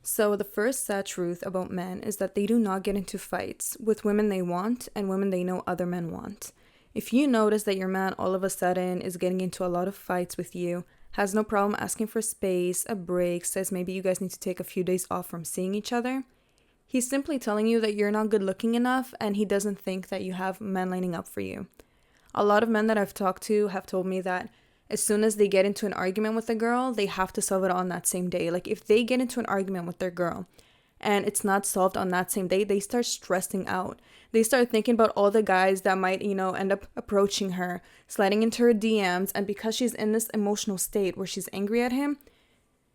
So, the first sad truth about men is that they do not get into fights with women they want and women they know other men want. If you notice that your man all of a sudden is getting into a lot of fights with you, has no problem asking for space, a break, says maybe you guys need to take a few days off from seeing each other, he's simply telling you that you're not good looking enough and he doesn't think that you have men lining up for you. A lot of men that I've talked to have told me that as soon as they get into an argument with a girl, they have to solve it on that same day. Like if they get into an argument with their girl and it's not solved on that same day, they start stressing out. They start thinking about all the guys that might, end up approaching her, sliding into her DMs. And because she's in this emotional state where she's angry at him,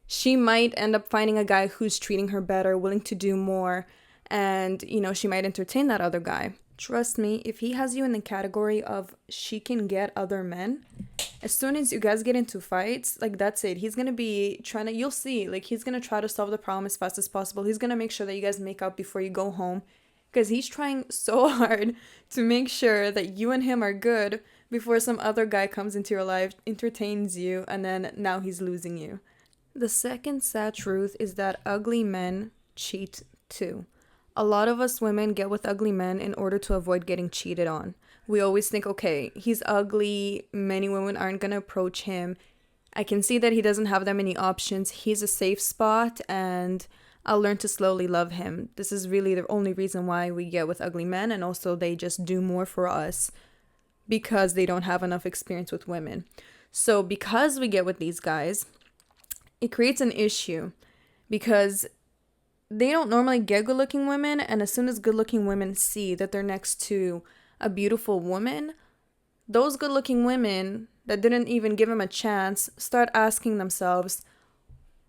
she might end up finding a guy who's treating her better, willing to do more. And, she might entertain that other guy. Trust me, if he has you in the category of she can get other men, as soon as you guys get into fights, like that's it. He's going to be you'll see, like he's going to try to solve the problem as fast as possible. He's going to make sure that you guys make up before you go home because he's trying so hard to make sure that you and him are good before some other guy comes into your life, entertains you, and then now he's losing you. The second sad truth is that ugly men cheat too. A lot of us women get with ugly men in order to avoid getting cheated on. We always think, okay, he's ugly, many women aren't going to approach him. I can see that he doesn't have that many options. He's a safe spot and I'll learn to slowly love him. This is really the only reason why we get with ugly men, and also they just do more for us because they don't have enough experience with women. So because we get with these guys, it creates an issue because they don't normally get good-looking women, and as soon as good-looking women see that they're next to a beautiful woman, those good-looking women that didn't even give him a chance start asking themselves,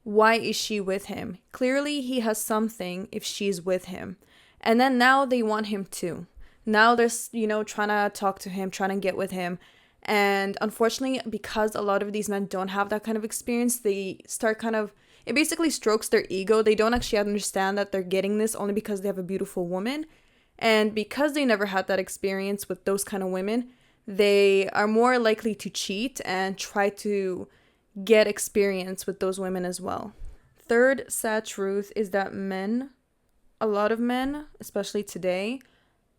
why is she with him? Clearly, he has something if she's with him. And then now they want him too. Now they're, trying to talk to him, trying to get with him. And unfortunately, because a lot of these men don't have that kind of experience, they start it basically strokes their ego. They don't actually understand that they're getting this only because they have a beautiful woman. And because they never had that experience with those kind of women, they are more likely to cheat and try to get experience with those women as well. Third sad truth is that a lot of men, especially today,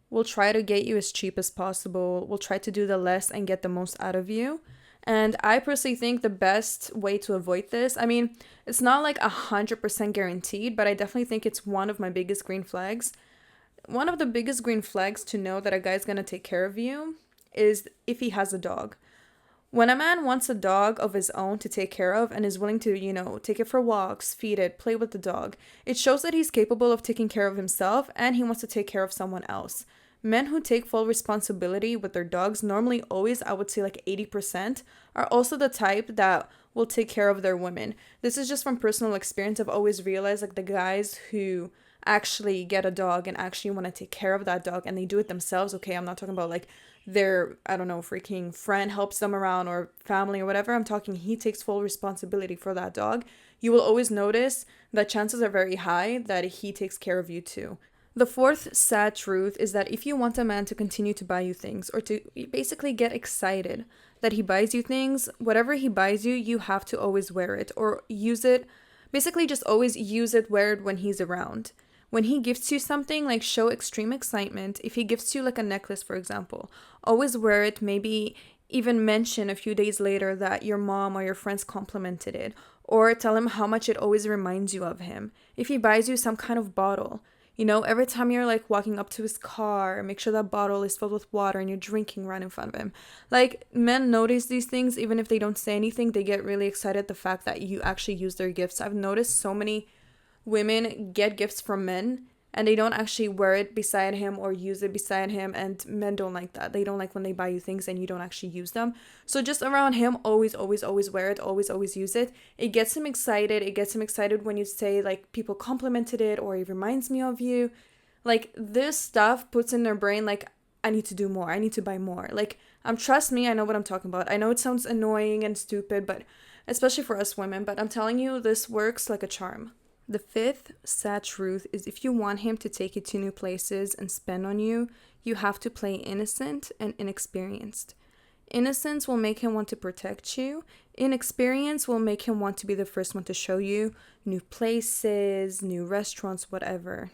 will try to get you as cheap as possible, will try to do the less and get the most out of you. And I personally think the best way to avoid this, it's not like 100% guaranteed, but I definitely think it's one of my biggest green flags. One of the biggest green flags to know that a guy's going to take care of you is if he has a dog. When a man wants a dog of his own to take care of and is willing to, take it for walks, feed it, play with the dog, it shows that he's capable of taking care of himself and he wants to take care of someone else. Men who take full responsibility with their dogs, normally always, I would say like 80%, are also the type that will take care of their women. This is just from personal experience. I've always realized like the guys who actually get a dog and actually want to take care of that dog and they do it themselves. Okay, I'm not talking about like their, freaking friend helps them around or family or whatever. I'm talking he takes full responsibility for that dog. You will always notice that chances are very high that he takes care of you too. The fourth sad truth is that if you want a man to continue to buy you things or to basically get excited that he buys you things, whatever he buys you, you have to always wear it or use it. Basically just always use it, wear it when he's around. When he gifts you something, like show extreme excitement. If he gifts you like a necklace, for example, always wear it. Maybe even mention a few days later that your mom or your friends complimented it, or tell him how much it always reminds you of him. If he buys you some kind of bottle, every time you're like walking up to his car, make sure that bottle is filled with water and you're drinking right in front of him. Like, men notice these things even if they don't say anything. They get really excited at the fact that you actually use their gifts. I've noticed so many women get gifts from men and they don't actually wear it beside him or use it beside him, and men don't like that. They don't like when they buy you things and you don't actually use them. So just around him, always wear it, always use it. It gets him excited when you say like people complimented it or it reminds me of you. Like, this stuff puts in their brain like, I need to do more, I need to buy more. Like, trust me, I know what I'm talking about. I know it sounds annoying and stupid, but especially for us women, but I'm telling you, this works like a charm. The fifth sad truth is if you want him to take you to new places and spend on you, you have to play innocent and inexperienced. Innocence will make him want to protect you. Inexperience will make him want to be the first one to show you new places, new restaurants, whatever.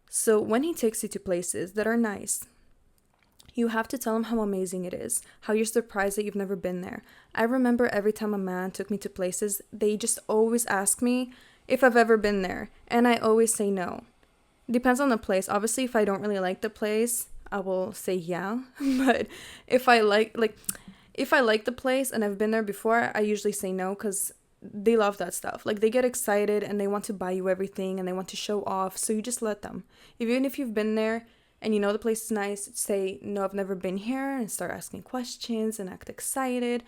So when he takes you to places that are nice, you have to tell him how amazing it is, how you're surprised that you've never been there. I remember every time a man took me to places, they just always ask me if I've ever been there, and I always say no. Depends on the place. Obviously, if I don't really like the place, I will say yeah. But if I like the place and I've been there before, I usually say no because they love that stuff. Like, they get excited and they want to buy you everything and they want to show off. So you just let them. Even if you've been there and you know the place is nice, say, no, I've never been here, and start asking questions and act excited.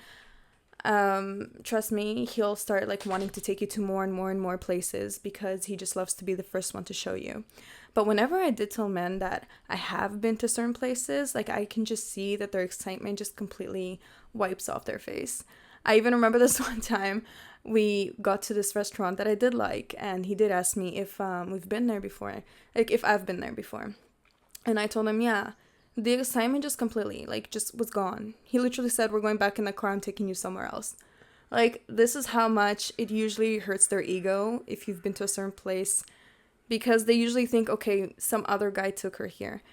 Trust me, he'll start like wanting to take you to more and more and more places because he just loves to be the first one to show you. But whenever I did tell men that I have been to certain places, like, I can just see that their excitement just completely wipes off their face. I even remember this one time we got to this restaurant that I did like, and he did ask me if we've been there before, like if I've been there before. And I told him, yeah. The excitement just completely, like, just was gone. He literally said, we're going back in the car, I'm taking you somewhere else. Like, this is how much it usually hurts their ego if you've been to a certain place, because they usually think, okay, some other guy took her here.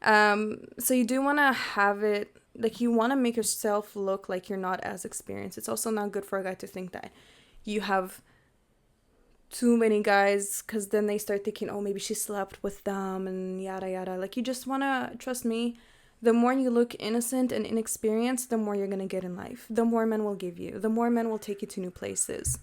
So you do want to have it, like, you want to make yourself look like you're not as experienced. It's also not good for a guy to think that you have too many guys, because then they start thinking, oh, maybe she slept with them and yada yada. Like, you just want to, trust me, the more you look innocent and inexperienced, the more you're going to get in life. The more men will give you. The more men will take you to new places.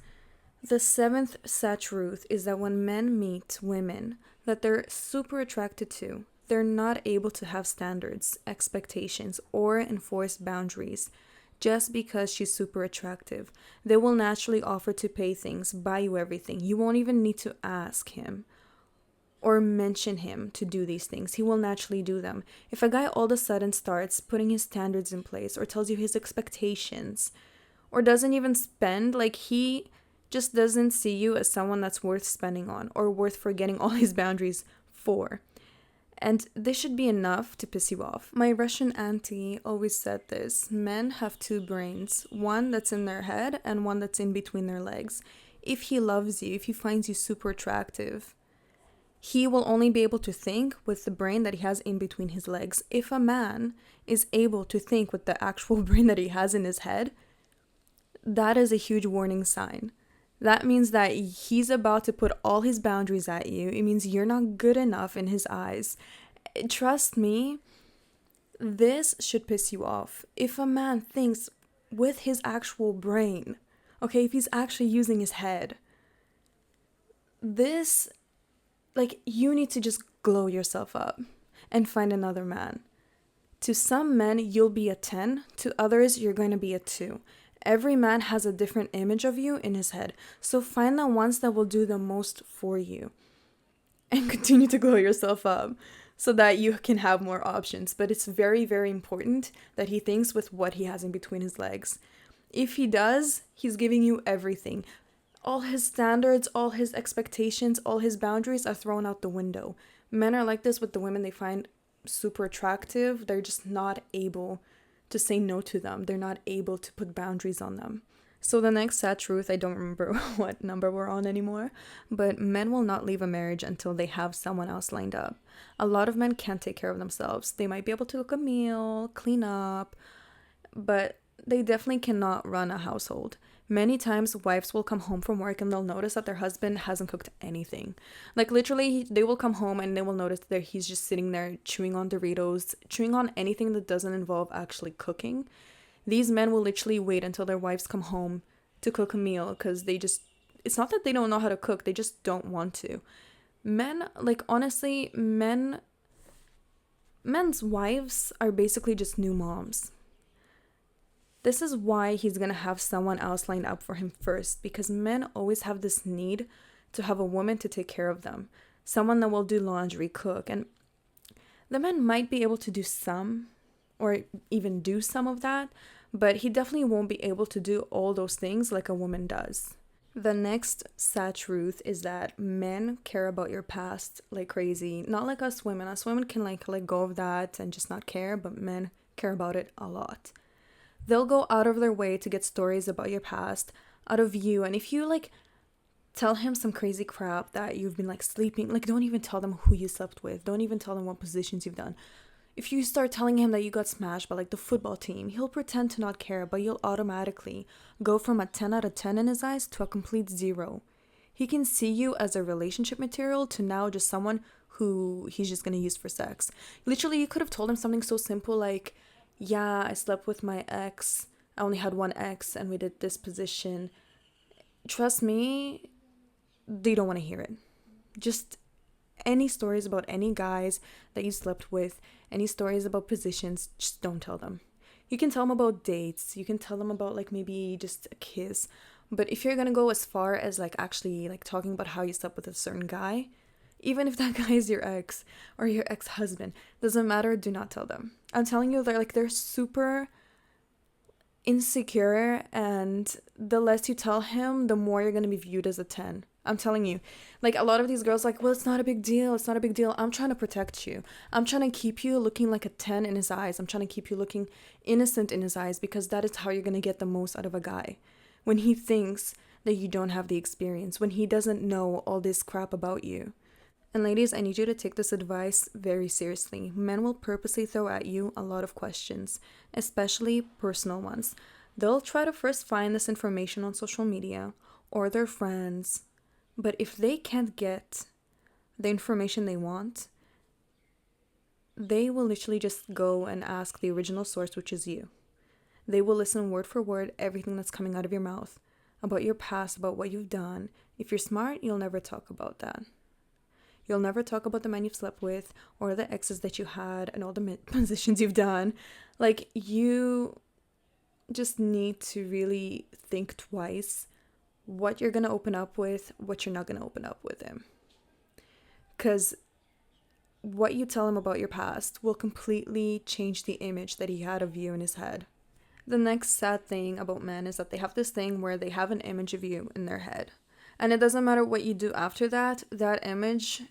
The seventh sad truth is that when men meet women that they're super attracted to, they're not able to have standards, expectations, or enforce boundaries. Just because she's super attractive, they will naturally offer to pay things, buy you everything. You won't even need to ask him or mention him to do these things. He will naturally do them. If a guy all of a sudden starts putting his standards in place or tells you his expectations or doesn't even spend, like, he just doesn't see you as someone that's worth spending on or worth forgetting all his boundaries for. And this should be enough to piss you off. My Russian auntie always said this: men have two brains, one that's in their head and one that's in between their legs. If he loves you, if he finds you super attractive, he will only be able to think with the brain that he has in between his legs. If a man is able to think with the actual brain that he has in his head, that is a huge warning sign. That means that he's about to put all his boundaries at you. It means you're not good enough in his eyes. Trust me, this should piss you off. If a man thinks with his actual brain, okay, if he's actually using his head, this, like, you need to just glow yourself up and find another man. To some men, you'll be a 10. To others, you're going to be a 2. Every man has a different image of you in his head. So find the ones that will do the most for you. And continue to glow yourself up so that you can have more options. But it's very, very important that he thinks with what he has in between his legs. If he does, he's giving you everything. All his standards, all his expectations, all his boundaries are thrown out the window. Men are like this with the women they find super attractive. They're just not able to say no to them. They're not able to put boundaries on them. So the next sad truth, I don't remember what number we're on anymore, but men will not leave a marriage until they have someone else lined up. A lot of men can't take care of themselves. They might be able to cook a meal, clean up, but they definitely cannot run a household. Many times wives will come home from work and they'll notice that their husband hasn't cooked anything. Like, literally, they will come home and they will notice that he's just sitting there chewing on Doritos, chewing on anything that doesn't involve actually cooking. These men will literally wait until their wives come home to cook a meal because it's not that they don't know how to cook, they just don't want to. Men, like, honestly, men's wives are basically just new moms. This is why he's going to have someone else lined up for him first, because men always have this need to have a woman to take care of them. Someone that will do laundry, cook, and the man might be able to do some or even do some of that, but he definitely won't be able to do all those things like a woman does. The next sad truth is that men care about your past like crazy. Not like us women. Us women can like let go of that and just not care, but men care about it a lot. They'll go out of their way to get stories about your past out of you. And if you like tell him some crazy crap that you've been like sleeping, like don't even tell them who you slept with. Don't even tell them what positions you've done. If you start telling him that you got smashed by like the football team, he'll pretend to not care, but you'll automatically go from a 10 out of 10 in his eyes to a complete 0. He can see you as a relationship material to now just someone who he's just going to use for sex. Literally, you could have told him something so simple like, yeah, I slept with my ex. I only had one ex and we did this position. Trust me, they don't want to hear it. Just any stories about any guys that you slept with, any stories about positions, just don't tell them. You can tell them about dates. You can tell them about like maybe just a kiss. But if you're going to go as far as like actually like talking about how you slept with a certain guy, even if that guy is your ex or your ex-husband, doesn't matter, do not tell them. I'm telling you, they're super insecure, and the less you tell him, the more you're going to be viewed as a 10. I'm telling you, like a lot of these girls like, well, it's not a big deal. It's not a big deal. I'm trying to protect you. I'm trying to keep you looking like a 10 in his eyes. I'm trying to keep you looking innocent in his eyes, because that is how you're going to get the most out of a guy. When he thinks that you don't have the experience, when he doesn't know all this crap about you. And ladies, I need you to take this advice very seriously. Men will purposely throw at you a lot of questions, especially personal ones. They'll try to first find this information on social media or their friends, but if they can't get the information they want, they will literally just go and ask the original source, which is you. They will listen word for word everything that's coming out of your mouth, about your past, about what you've done. If you're smart, you'll never talk about that. You'll never talk about the man you've slept with or the exes that you had and all the positions you've done. Like, you just need to really think twice what you're going to open up with, what you're not going to open up with him. Because what you tell him about your past will completely change the image that he had of you in his head. The next sad thing about men is that they have this thing where they have an image of you in their head. And it doesn't matter what you do after that, that image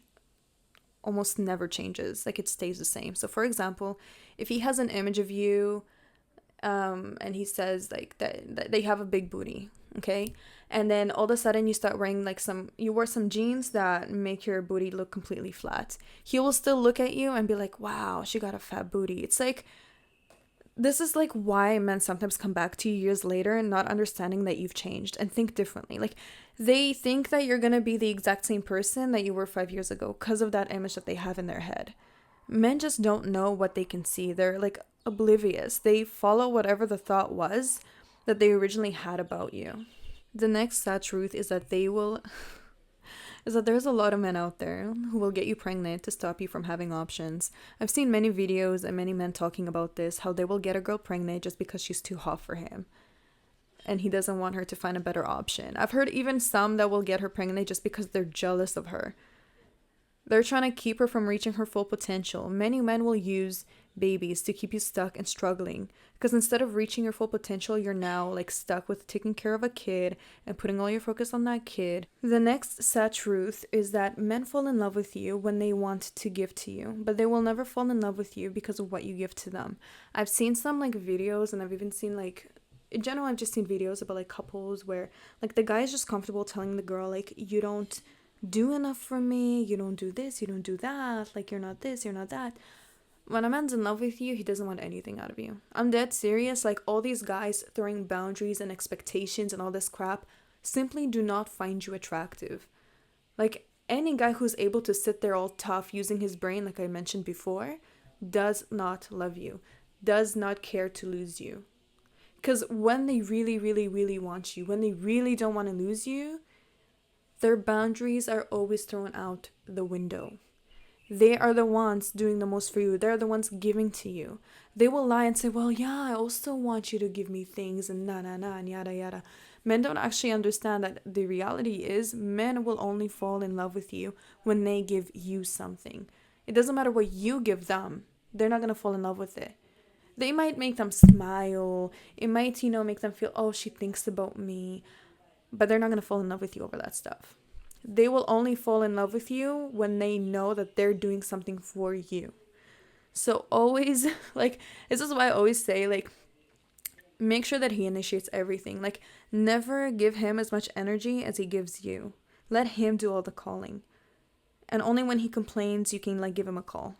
almost never changes. Like, it stays the same. So for example, if he has an image of you and he says like that they have a big booty, okay, and then all of a sudden you start wearing like you wear some jeans that make your booty look completely flat, he will still look at you and be like, wow, she got a fat booty. It's like, this is like why men sometimes come back to you years later and not understanding that you've changed and think differently. Like, they think that you're going to be the exact same person that you were 5 years ago because of that image that they have in their head. Men just don't know what they can see. They're like oblivious. They follow whatever the thought was that they originally had about you. The next sad truth is that there's a lot of men out there who will get you pregnant to stop you from having options. I've seen many videos and many men talking about this, how they will get a girl pregnant just because she's too hot for him and he doesn't want her to find a better option. I've heard even some that will get her pregnant just because they're jealous of her. They're trying to keep her from reaching her full potential. Many men will use babies to keep you stuck and struggling, because instead of reaching your full potential, you're now like stuck with taking care of a kid and putting all your focus on that kid. The next sad truth is that men fall in love with you when they want to give to you, but they will never fall in love with you because of what you give to them. I've seen some like videos, and I've even seen like, in general, I've just seen videos about like couples where like the guy is just comfortable telling the girl like, you don't do enough for me, you don't do this, you don't do that, like you're not this, you're not that. When a man's in love with you, he doesn't want anything out of you. I'm dead serious. Like, all these guys throwing boundaries and expectations and all this crap simply do not find you attractive. Like, any guy who's able to sit there all tough using his brain, like I mentioned before, does not love you, does not care to lose you. Because when they really, really, really want you, when they really don't want to lose you, their boundaries are always thrown out the window. They are the ones doing the most for you. They're the ones giving to you. They will lie and say, well, yeah, I also want you to give me things and and yada yada. Men don't actually understand that the reality is men will only fall in love with you when they give you something. It doesn't matter what you give them. They're not going to fall in love with it. They might make them smile. It might, make them feel, oh, she thinks about me. But they're not going to fall in love with you over that stuff. They will only fall in love with you when they know that they're doing something for you. So always, like, this is why I always say, like, Make sure that he initiates everything. Like, never give him as much energy as he gives you. Let him do all the calling. And only when he complains, you can, like, give him a call.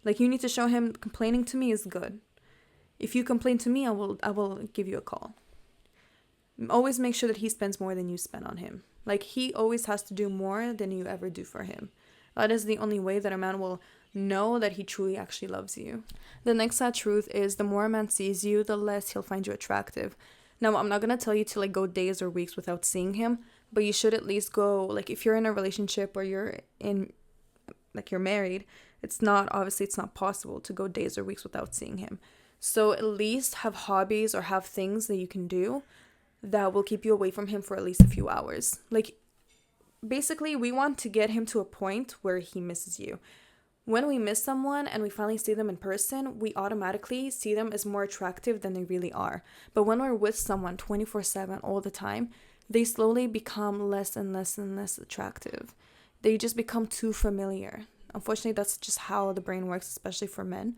Like, you need to show him complaining to me is good. If you complain to me, I will give you a call. Always make sure that he spends more than you spend on him. Like, he always has to do more than you ever do for him. That is the only way that a man will know that he truly actually loves you. The next sad truth is the more a man sees you, the less he'll find you attractive. Now, I'm not going to tell you to, like, go days or weeks without seeing him, but you should at least go, like, if you're in a relationship or you're married, it's not possible to go days or weeks without seeing him. So at least have hobbies or have things that you can do that will keep you away from him for at least a few hours. Like, basically, we want to get him to a point where he misses you. When we miss someone and we finally see them in person, we automatically see them as more attractive than they really are. But when we're with someone 24/7 all the time, they slowly become less and less and less attractive. They just become too familiar. Unfortunately, that's just how the brain works, especially for men.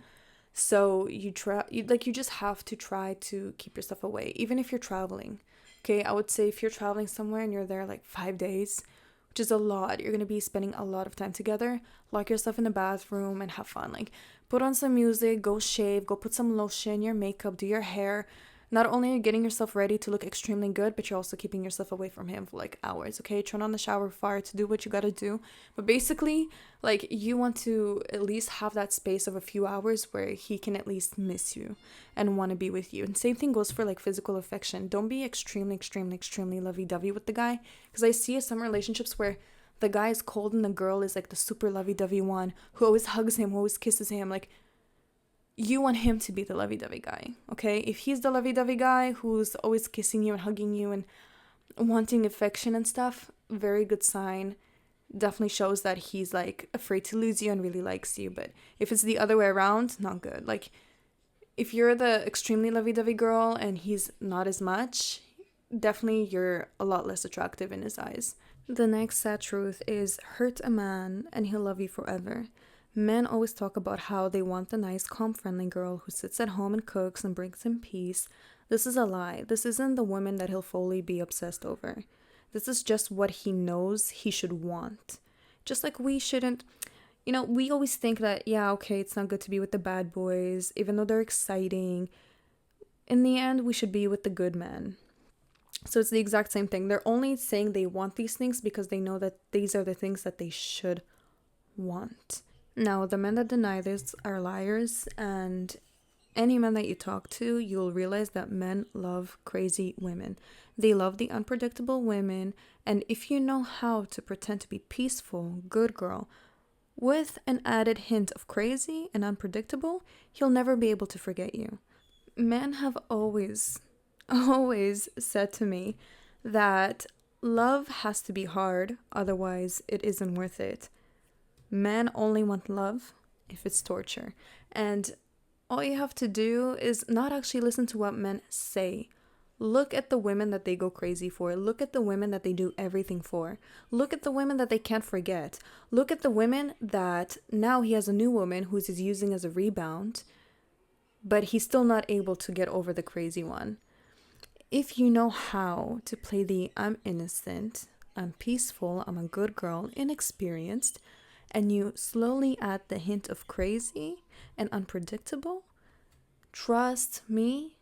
So you just have to try to keep yourself away, even if you're traveling. Okay, I would say if you're traveling somewhere and you're there like 5 days, which is a lot, you're going to be spending a lot of time together, lock yourself in the bathroom and have fun. Like, put on some music, go shave, go put some lotion, your makeup, do your hair. Not only are you getting yourself ready to look extremely good, but you're also keeping yourself away from him for like hours, okay? Turn on the shower fire to do what you gotta do. But basically, like, you want to at least have that space of a few hours where he can at least miss you and want to be with you. And same thing goes for like physical affection. Don't be extremely, extremely, extremely lovey-dovey with the guy. Because I see some relationships where the guy is cold and the girl is like the super lovey-dovey one who always hugs him, who always kisses him. Like, you want him to be the lovey-dovey guy, okay? If he's the lovey-dovey guy who's always kissing you and hugging you and wanting affection and stuff, very good sign. Definitely shows that he's like afraid to lose you and really likes you. But if it's the other way around, not good. Like, if you're the extremely lovey-dovey girl and he's not as much, definitely you're a lot less attractive in his eyes. The next sad truth is hurt a man and he'll love you forever. Men always talk about how they want the nice, calm, friendly girl who sits at home and cooks and brings him peace. This is a lie. This isn't the woman that he'll fully be obsessed over. This is just what he knows he should want. Just like we shouldn't, we always think that, yeah, okay, it's not good to be with the bad boys, even though they're exciting. In the end, we should be with the good men. So it's the exact same thing. They're only saying they want these things because they know that these are the things that they should want. Now, the men that deny this are liars, and any man that you talk to, you'll realize that men love crazy women. They love the unpredictable women, and if you know how to pretend to be peaceful, good girl, with an added hint of crazy and unpredictable, he'll never be able to forget you. Men have always said to me that love has to be hard, otherwise it isn't worth it. Men only want love if it's torture. And all you have to do is not actually listen to what men say. Look at the women that they go crazy for. Look at the women that they do everything for. Look at the women that they can't forget. Look at the women that now he has a new woman who's using as a rebound, but he's still not able to get over the crazy one. If you know how to play the I'm innocent, I'm peaceful, I'm a good girl, inexperienced, and you slowly add the hint of crazy and unpredictable, trust me,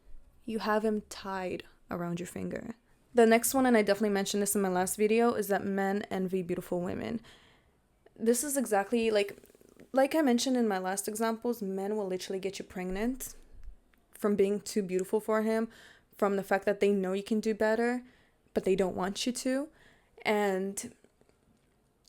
you have him tied around your finger. The next one, and I definitely mentioned this in my last video, is that men envy beautiful women. This is exactly like I mentioned in my last examples, men will literally get you pregnant from being too beautiful for him, from the fact that they know you can do better, but they don't want you to. And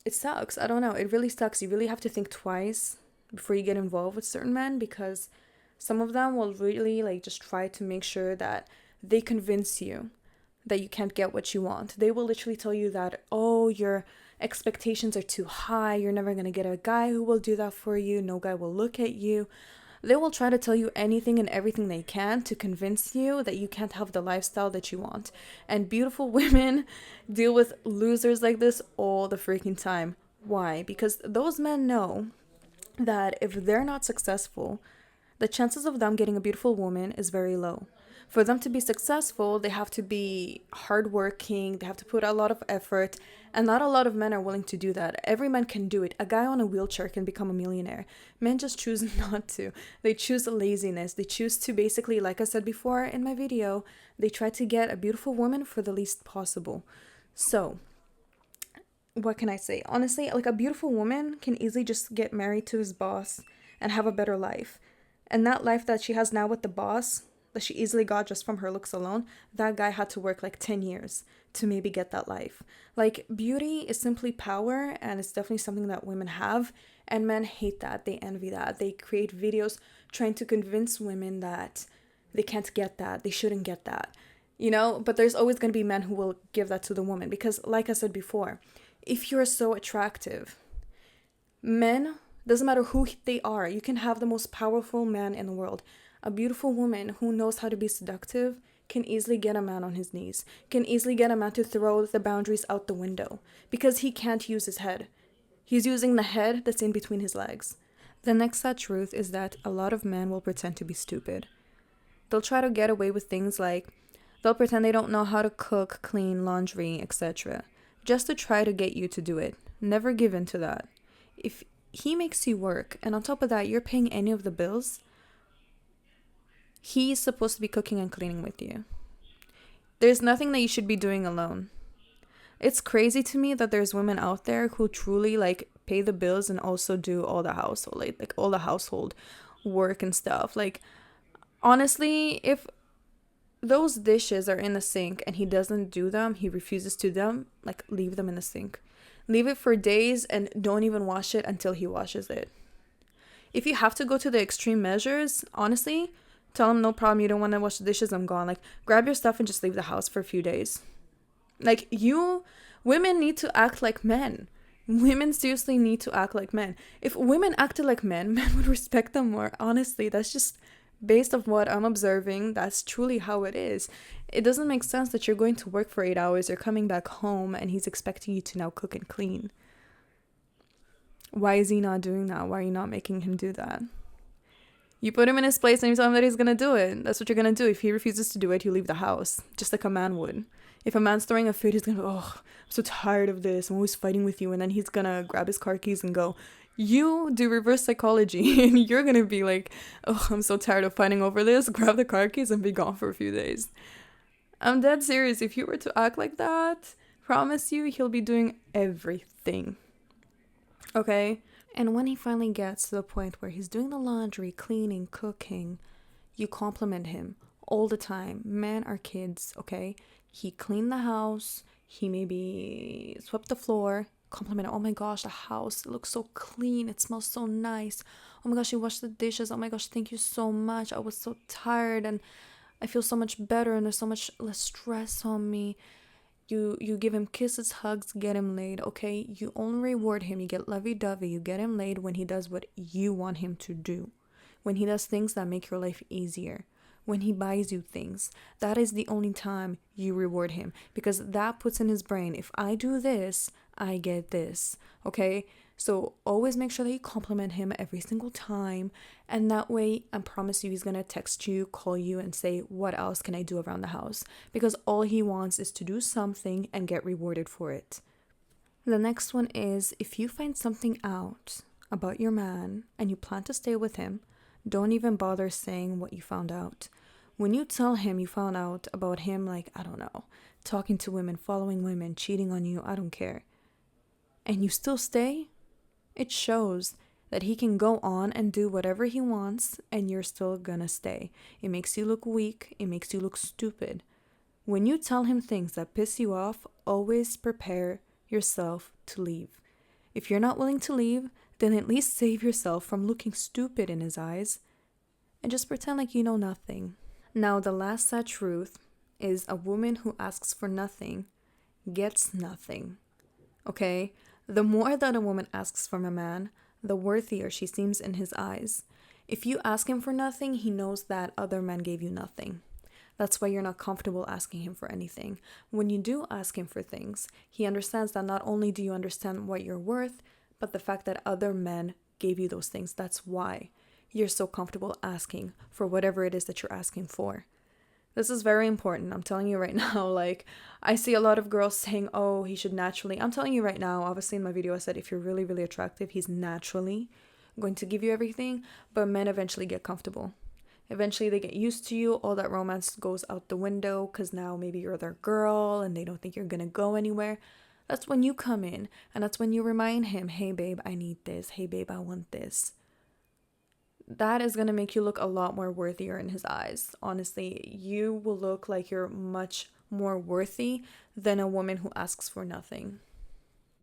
it sucks. I don't know. It really sucks. You really have to think twice before you get involved with certain men, because some of them will really just try to make sure that they convince you that you can't get what you want. They will literally tell you that, oh, your expectations are too high. You're never going to get a guy who will do that for you. No guy will look at you. They will try to tell you anything and everything they can to convince you that you can't have the lifestyle that you want. And beautiful women deal with losers like this all the freaking time. Why? Because those men know that if they're not successful, the chances of them getting a beautiful woman is very low. For them to be successful, they have to be hardworking, they have to put a lot of effort, and not a lot of men are willing to do that. Every man can do it. A guy on a wheelchair can become a millionaire. Men just choose not to. They choose laziness. They choose to basically, like I said before in my video, they try to get a beautiful woman for the least possible. So, what can I say? Honestly, like a beautiful woman can easily just get married to his boss and have a better life. And that life that she has now with the boss, that she easily got just from her looks alone, that guy had to work like 10 years to maybe get that life. Like, beauty is simply power, and it's definitely something that women have, and men hate that. They envy that. They create videos trying to convince women that they can't get that, they shouldn't get that. But there's always going to be men who will give that to the woman because, like I said before, if you're so attractive, men, doesn't matter who they are, you can have the most powerful man in the world. A beautiful woman who knows how to be seductive can easily get a man on his knees, can easily get a man to throw the boundaries out the window because he can't use his head. He's using the head that's in between his legs. The next sad truth is that a lot of men will pretend to be stupid. They'll try to get away with things like they'll pretend they don't know how to cook, clean, laundry, etc. just to try to get you to do it. Never give in to that. If he makes you work, and on top of that, you're paying any of the bills, he's supposed to be cooking and cleaning with you. There's nothing that you should be doing alone. It's crazy to me that there's women out there who truly pay the bills and also do all the household, like all the household work and stuff. Honestly, if those dishes are in the sink and he doesn't do them, he refuses to do them, leave them in the sink. Leave it for days and don't even wash it until he washes it. If you have to go to the extreme measures, honestly, tell him no problem, you don't want to wash the dishes, I'm gone. Grab your stuff and just leave the house for a few days. Women need to act like men. Women seriously need to act like men. If women acted like men would respect them more. Honestly, that's just based off what I'm observing, that's truly how it is. It doesn't make sense that you're going to work for 8 hours, you're coming back home, and he's expecting you to now cook and clean. Why is he not doing that? Why are you not making him do that? You put him in his place and you tell him that he's gonna do it. That's what you're gonna do. If he refuses to do it, you leave the house, just like a man would. If a man's throwing a fit, he's gonna go, oh, I'm so tired of this, I'm always fighting with you, and then he's gonna grab his car keys and go. You do reverse psychology and you're gonna be like, oh, I'm so tired of fighting over this, grab the car keys and be gone for a few days. I'm dead serious. If you were to act like that, promise you he'll be doing everything. Okay? And when he finally gets to the point where he's doing the laundry, cleaning, cooking, you compliment him all the time. Men are kids, okay? He cleaned the house, he maybe swept the floor, compliment, oh my gosh, the house, it looks so clean, it smells so nice, oh my gosh, you washed the dishes, oh my gosh, thank you so much, I was so tired and I feel so much better and there's so much less stress on me. You give him kisses, hugs, get him laid, okay? You only reward him, you get lovey-dovey, you get him laid when he does what you want him to do, when he does things that make your life easier, when he buys you things. That is the only time you reward him, because that puts in his brain, if I do this, I get this, okay? So always make sure that you compliment him every single time, and that way I promise you he's gonna text you, call you, and say, what else can I do around the house? Because all he wants is to do something and get rewarded for it. The next one is, if you find something out about your man and you plan to stay with him, don't even bother saying what you found out. When you tell him you found out about him, I don't know, talking to women, following women, cheating on you, I don't care, and you still stay, it shows that he can go on and do whatever he wants and you're still gonna stay. It makes you look weak, it makes you look stupid. When you tell him things that piss you off, always prepare yourself to leave. If you're not willing to leave, then at least save yourself from looking stupid in his eyes and just pretend like you know nothing. Now, the last sad truth is a woman who asks for nothing gets nothing. Okay? The more that a woman asks from a man, the worthier she seems in his eyes. If you ask him for nothing, he knows that other men gave you nothing. That's why you're not comfortable asking him for anything. When you do ask him for things, he understands that not only do you understand what you're worth, but the fact that other men gave you those things. That's why you're so comfortable asking for whatever it is that you're asking for. This is very important. I'm telling you right now. Like, I see a lot of girls saying, oh, he should naturally. I'm telling you right now, obviously in my video, I said if you're really, really attractive, he's naturally going to give you everything. But men eventually get comfortable. Eventually they get used to you. All that romance goes out the window because now maybe you're their girl and they don't think you're going to go anywhere. That's when you come in, and that's when you remind him, hey, babe, I need this. Hey, babe, I want this. That is going to make you look a lot more worthier in his eyes. Honestly, you will look like you're much more worthy than a woman who asks for nothing.